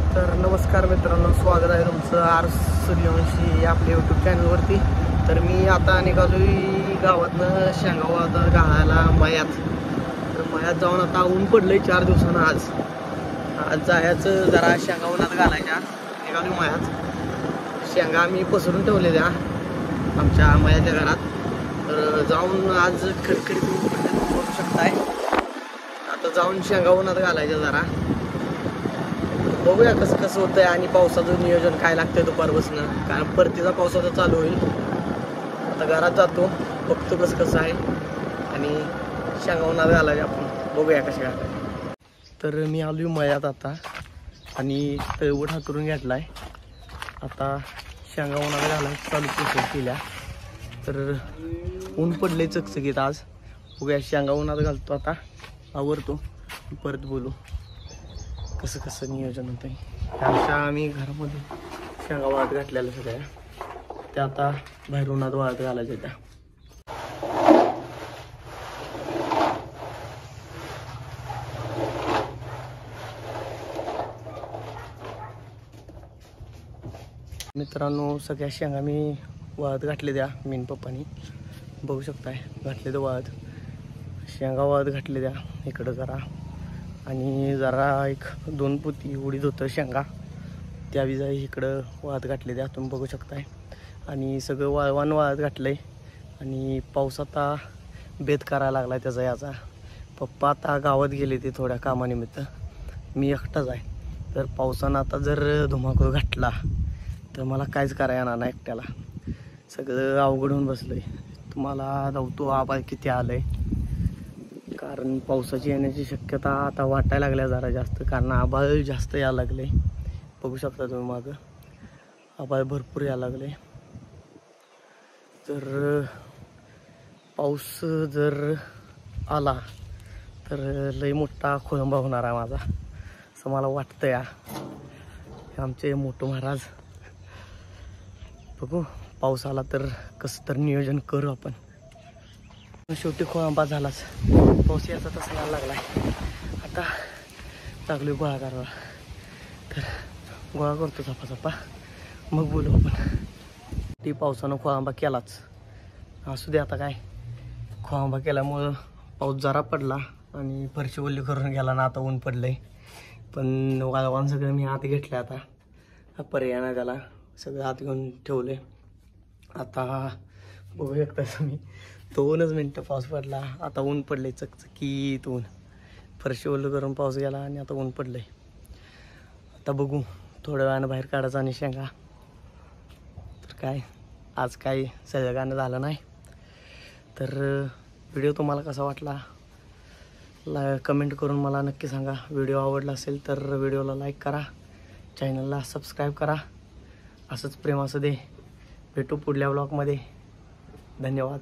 तर नमस्कार मित्रांनो, स्वागत आहे तुमचं आर सूर्यवंशी आपल्या यूट्यूब चॅनलवरती। तर मी आता निघालोय गावातनं शेंगावात घालायला मळ्यात। तर मळ्यात जाऊन आता ऊन पडलंय 4 दिवसानं। आज जायचं जरा शेंगा उन्हात घालायच्या। निघालोय मळ्यात। शेंगा आम्ही पसरून ठेवलेल्या आमच्या मळ्याच्या घरात। तर जाऊन आज खडखडीत ऊन पडलं बघू शकताय। आता जाऊन शेंगा उन्हात घालायच्या जरा, बघूया कसं कसं होतंय आणि पावसाचं नियोजन काय लागतंय दुपारपासून, कारण परतीचा पावसाचा चालू होईल। आता घरात जातो, बघतो कसं कसं आहे आणि शेंगा उन्हात घालायच्या आपण, बघूया कशा घालायच्या। तर मी आलोय मळ्यात आता आणि तळवट हातरून घेतलाय। आता शेंगा उन्हात घालायला चालू प्रोसेस केल्या। तर ऊन पडले चकचकीत आज, बघूया शेंगा उन्हात घालतो आता, आवरतो परत बोलू कसं कसं नियोजन होतं आहे। अशा आम्ही घरामध्ये शेंगा वाळत घातलेल्या सगळ्या, त्या आता बाहेर उन्हात वाळत घालायच्या त्या। मित्रांनो, सगळ्या शेंगा मी वाळत घातले द्या, मीन पप्पानी बघू शकताय घातले तर वाळत। शेंगा वाळत घातले द्या इकडं जरा, आणि जरा 1-2 पोती उडीद होतं शेंगा, त्या बी जाई इकडं वाळत घातले द्या, तुम्ही बघू शकताय। आणि सगळं वाळवान वाळत घातलंय आणि पाऊस आता बेत करायला लागला त्याचा याचा। पप्पा आता गावात गेले ते थोड्या कामानिमित्त, मी एकटाच आहे। तर पावसानं आता जर धुमाकूळ घातला तर मला काहीच करायला येणार नाही एकट्याला, सगळं अवघड होऊन बसलंय। तुम्हाला धावतो आभाळ किती आलंय, कारण पावसाची येण्याची शक्यता आता वाटायला लागल्या जरा जास्त, कारण आभाळ जास्त यायला लागले। बघू शकता तुम्ही मागं आभाळ भरपूर यायला लागले। तर पाऊस जर आला तर लई मोठा खोळंबा होणार आहे माझा, असं मला वाटतं या। आमचे मोठे महाराज, बघू पाऊस आला तर कसं तर नियोजन करू आपण। शेवटी खोळंबा झालाच, पाऊस याचा तसा यायला लागलाय। आता लागलोय गोळा करायला, तर गोळा करतो झपाझपा, मग बोलू आपण। ती पावसानं खोळंबा केलाच, असू दे आता काय, खोळंबा केल्यामुळं पाऊस जरा पडला आणि फरशी ओली करून गेला ना, आता ऊन पडलंय। पण वाळवान सगळं मी हात घेतलं, आता पर्याय नाही त्याला, सगळं हात घेऊन ठेवले। आता बघू शकता तुम्ही, 2च मिनटं पाऊस पडला, आता ऊन पडले चकचकीत ऊन। फरशी ओलं करून पाऊस गेला आणि आता ऊन पडलंय। आता बघू थोड्या वेळानं बाहेर काढायचं आणि शेंगा। तर काय आज काही सगळं गाणं झालं नाही। तर व्हिडिओ तुम्हाला कसा वाटला कमेंट करून मला नक्की सांगा। व्हिडिओ आवडला असेल तर व्हिडिओला लाईक करा, चॅनलला सबस्क्राईब करा। असंच प्रेम असू दे, भेटू पुढल्या ब्लॉगमध्ये। धन्यवाद।